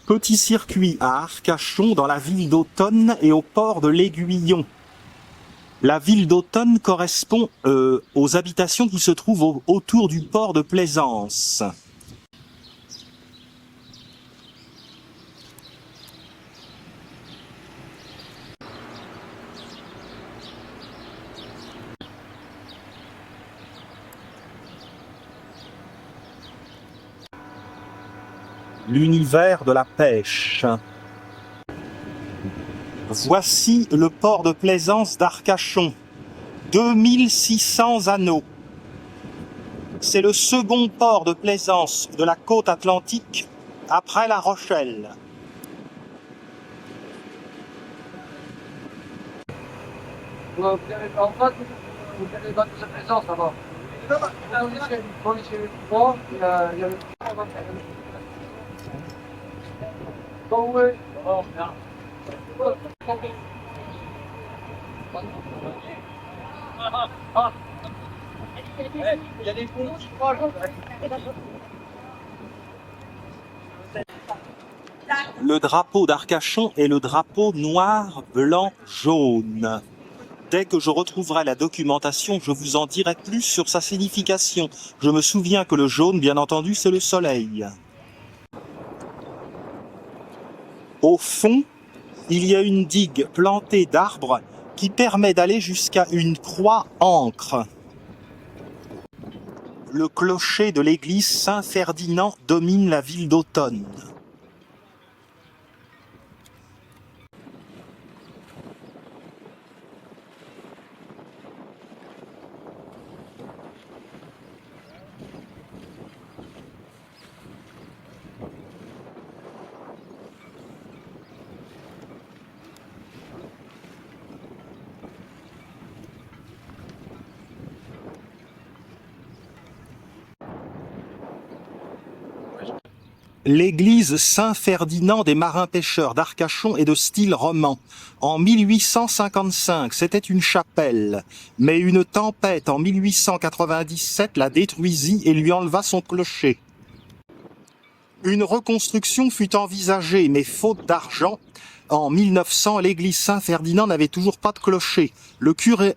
Petit circuit à Arcachon dans la ville d'Autonne et au port de l'Aiguillon. La ville d'Autonne correspond aux habitations qui se trouvent autour du port de Plaisance. L'univers de la pêche. Voici le port de plaisance d'Arcachon. 2600 anneaux. C'est le second port de plaisance de la côte atlantique après La Rochelle. Vous avez en face, vous avez dans cette présence là-bas. Pour les chez moi, il y a le bon, oui. Oh, bien. Il y a des ponts qui croient. Le drapeau d'Arcachon est le drapeau noir, blanc, jaune. Dès que je retrouverai la documentation, je vous en dirai plus sur sa signification. Je me souviens que le jaune, bien entendu, c'est le soleil. Au fond, il y a une digue plantée d'arbres qui permet d'aller jusqu'à une croix ancre. Le clocher de l'église Saint-Ferdinand domine la ville d'Autonne. L'église Saint-Ferdinand des marins-pêcheurs d'Arcachon est de style roman. En 1855, c'était une chapelle, mais une tempête en 1897 la détruisit et lui enleva son clocher. Une reconstruction fut envisagée, mais faute d'argent, en 1900, l'église Saint-Ferdinand n'avait toujours pas de clocher. Le curé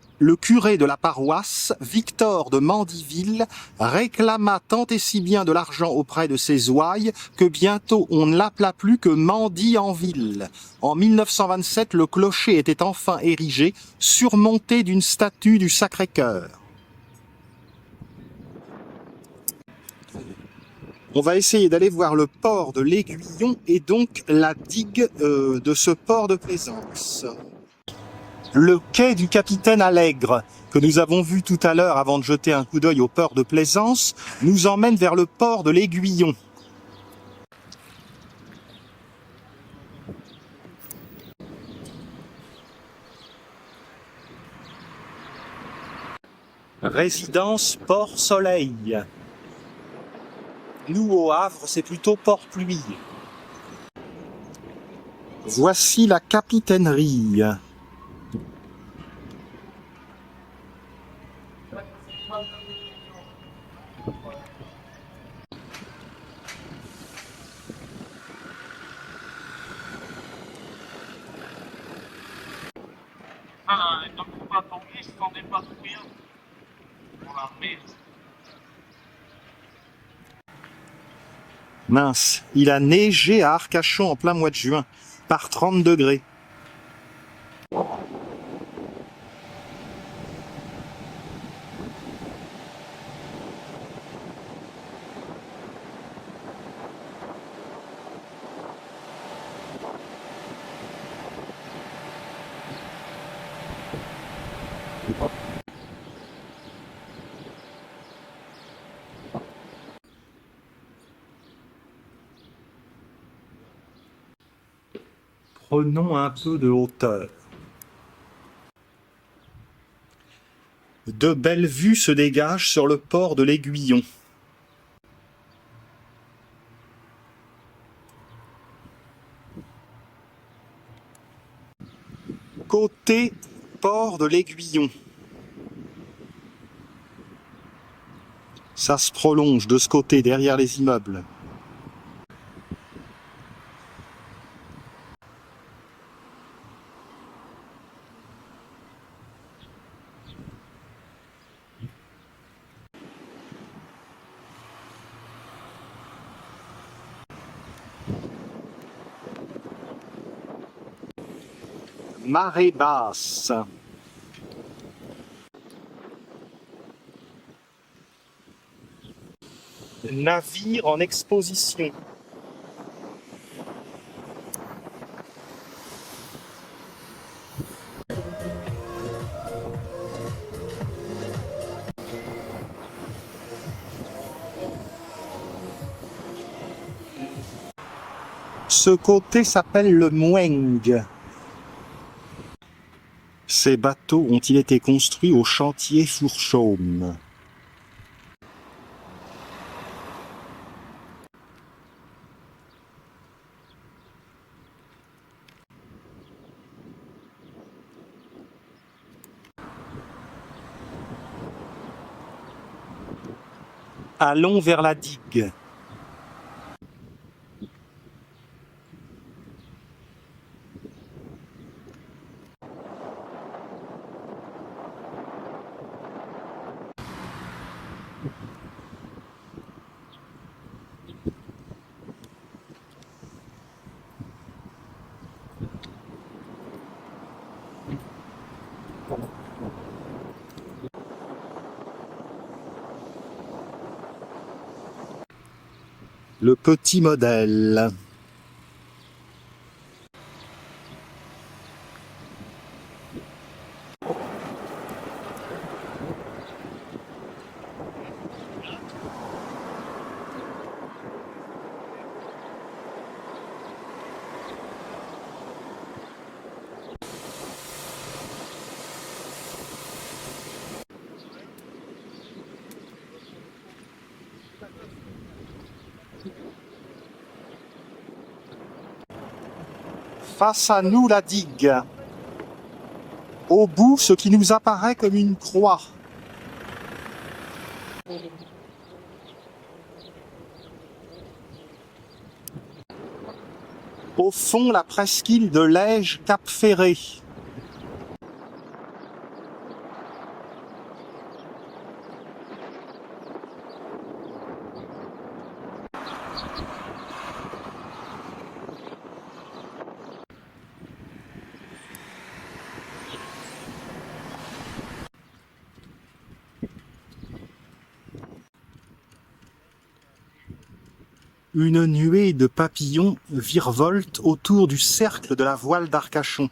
de la paroisse, Victor de Mandiville, réclama tant et si bien de l'argent auprès de ses ouailles que bientôt on ne l'appela plus que Mandy en ville. En 1927, le clocher était enfin érigé, surmonté d'une statue du Sacré-Cœur. On va essayer d'aller voir le port de l'Aiguillon et donc la digue de ce port de plaisance. Le quai du Capitaine Allègre, que nous avons vu tout à l'heure avant de jeter un coup d'œil au port de plaisance, nous emmène vers le port de l'Aiguillon. Résidence Port-Soleil. Nous, au Havre, c'est plutôt Port-Pluie. Voici la capitainerie. Ne faut pas tomber sans dépatouiller pour l'armée. Mince, il a neigé à Arcachon en plein mois de juin, par 30 degrés. Prenons un peu de hauteur. De belles vues se dégagent sur le port de l'Aiguillon. Côté port de l'Aiguillon. Ça se prolonge de ce côté, derrière les immeubles. Marée basse. Navire en exposition. Ce côté s'appelle le Moueng. Ces bateaux ont-ils été construits au chantier Fourchaume. Allons vers la digue. Le petit modèle. Face à nous, la digue. Au bout, ce qui nous apparaît comme une croix. Au fond, la presqu'île de Lège-Cap-Ferré. Une nuée de papillons virevolte autour du cercle de la voile d'Arcachon.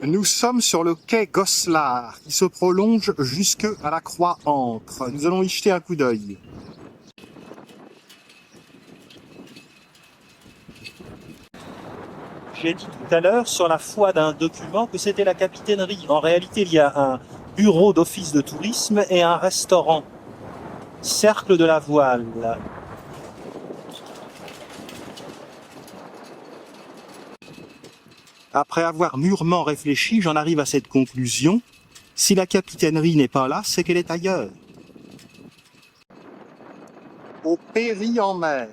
Nous sommes sur le quai Gosselard, qui se prolonge jusque à la Croix-Ancre. Nous allons y jeter un coup d'œil. J'ai dit tout à l'heure, sur la foi d'un document, que c'était la capitainerie. En réalité, il y a un bureau d'office de tourisme et un restaurant. Cercle de la voile. Après avoir mûrement réfléchi, j'en arrive à cette conclusion. Si la capitainerie n'est pas là, c'est qu'elle est ailleurs. Au Péry-en-Mer.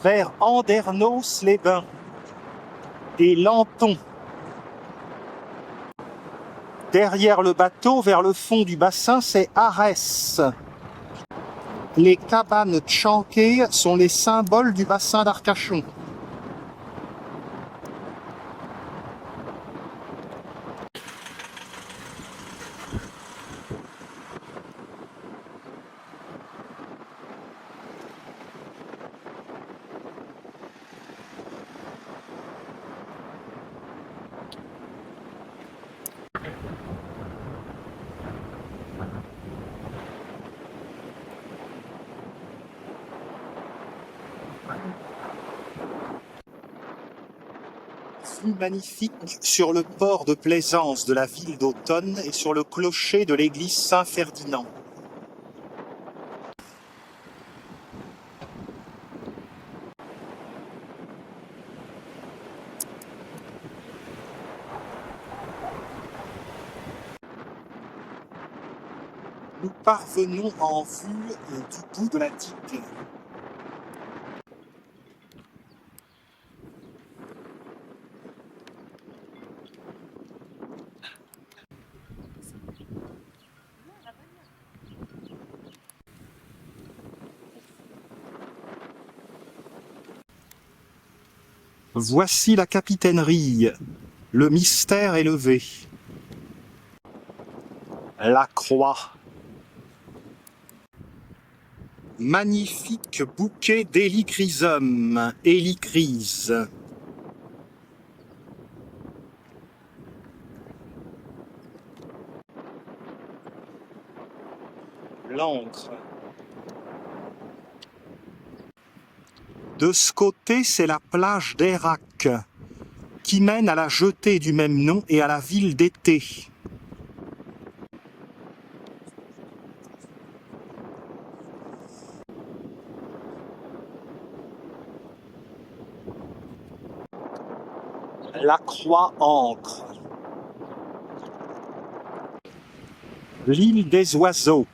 Vers Andernos-les-Bains et Lanton. Derrière le bateau, vers le fond du bassin, c'est Arès. Les cabanes tchanké sont les symboles du bassin d'Arcachon. vue magnifique sur le port de plaisance de la ville d'Autonne et sur le clocher de l'église Saint-Ferdinand. Nous parvenons en vue du bout de la digue. Voici la capitainerie, le mystère est levé. La croix. Magnifique bouquet d'hélichrysum, hélichrys. L'ancre. De ce côté, c'est la plage d'Eyrac, qui mène à la jetée du même nom et à la ville d'été. La Croix-Ancre. L'île des oiseaux.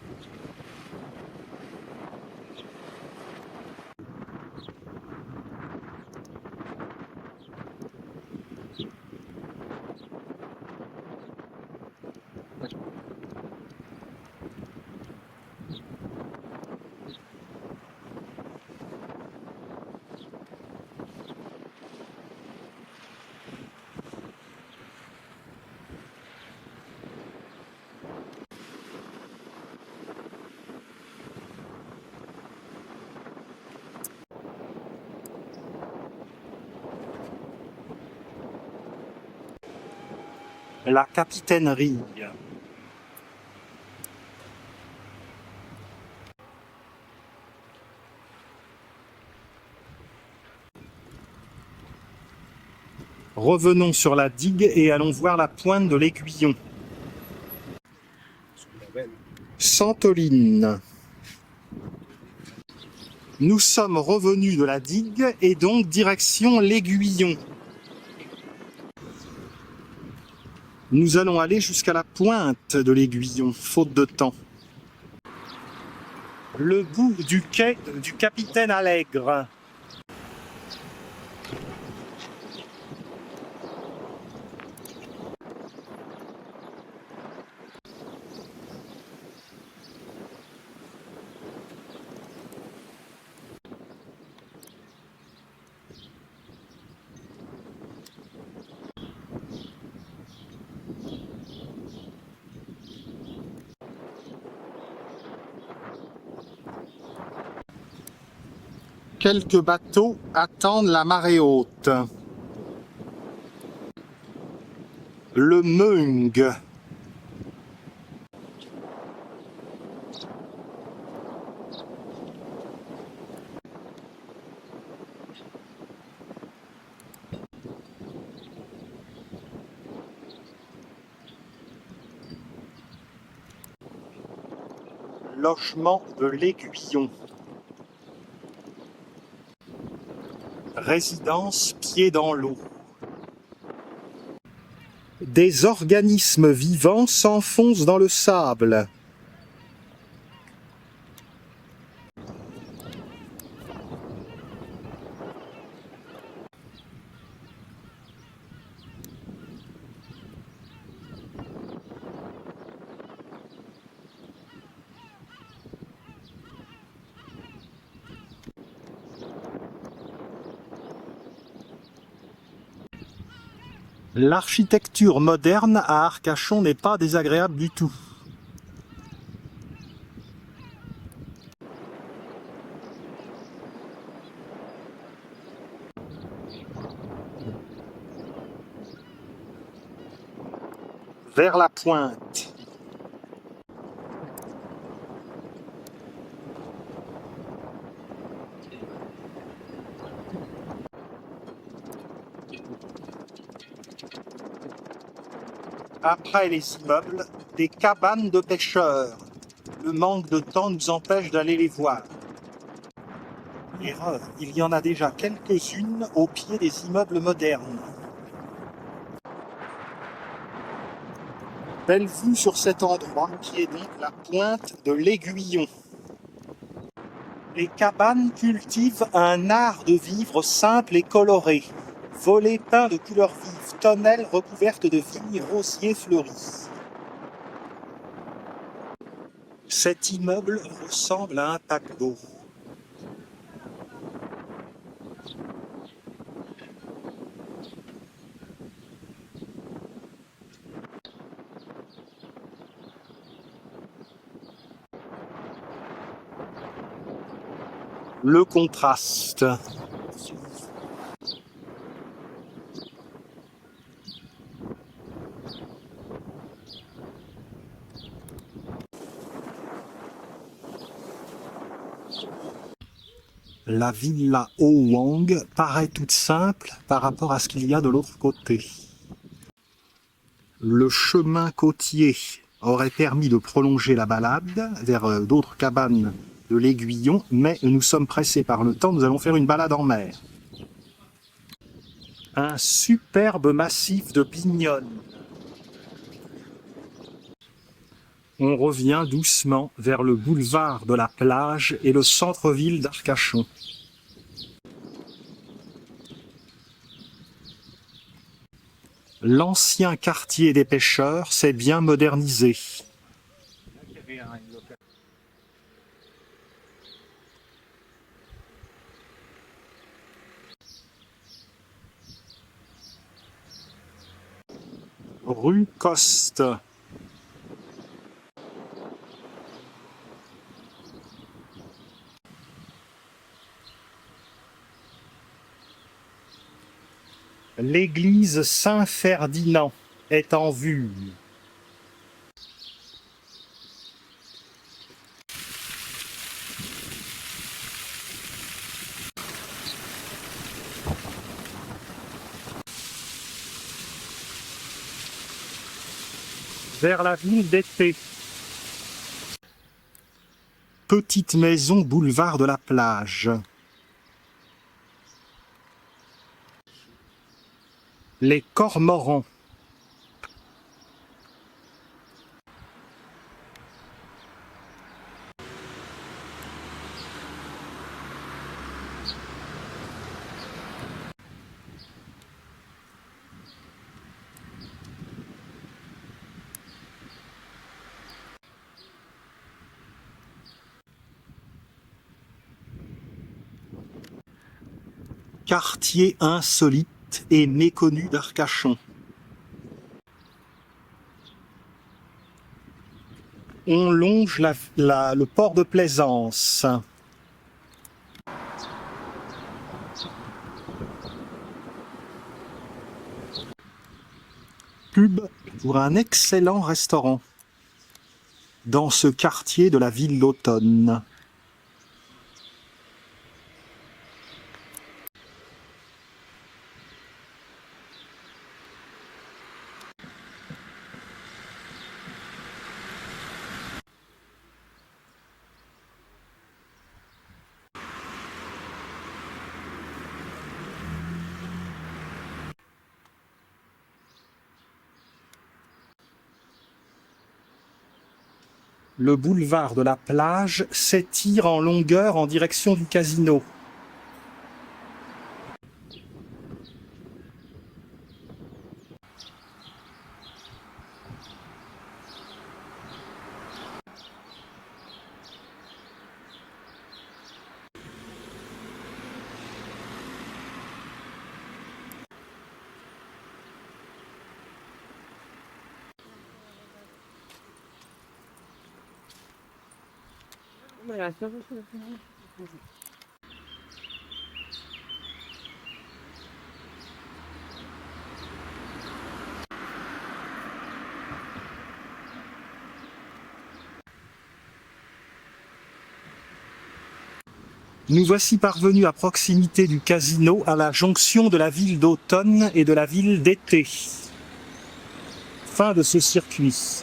La capitainerie. Revenons sur la digue et allons voir la pointe de l'Aiguillon. Santoline. Nous sommes revenus de la digue et donc direction l'Aiguillon. Nous allons aller jusqu'à la pointe de l'Aiguillon, faute de temps. Le bout du quai du Capitaine Allègre. Quelques bateaux attendent la marée haute. Le Meung. Logement de l'Aiguillon. Résidence pied dans l'eau. Des organismes vivants s'enfoncent dans le sable. L'architecture moderne à Arcachon n'est pas désagréable du tout. Vers la pointe. Après les immeubles, des cabanes de pêcheurs. Le manque de temps nous empêche d'aller les voir. Erreur, il y en a déjà quelques-unes au pied des immeubles modernes. Belle vue sur cet endroit qui est donc la pointe de l'Aiguillon. Les cabanes cultivent un art de vivre simple et coloré. Volets peints de couleurs vives, tonnelles recouvertes de vignes rosiers fleuries. Cet immeuble ressemble à un paquebot. Le contraste. La villa Howang paraît toute simple par rapport à ce qu'il y a de l'autre côté. Le chemin côtier aurait permis de prolonger la balade vers d'autres cabanes de l'Aiguillon, mais nous sommes pressés par le temps, nous allons faire une balade en mer. Un superbe massif de pignons. On revient doucement vers le boulevard de la plage et le centre-ville d'Arcachon. L'ancien quartier des pêcheurs s'est bien modernisé. Rue Coste. L'église Saint-Ferdinand est en vue. Vers la ville d'été. Petite maison boulevard de la plage. Les cormorans. Quartier insolite et méconnu d'Arcachon. On longe le port de Plaisance. Pub pour un excellent restaurant dans ce quartier de la ville d'Automne. Le boulevard de la plage s'étire en longueur en direction du casino. Nous voici parvenus à proximité du casino, à la jonction de la ville d'Automne et de la ville d'été. fin de ce circuit.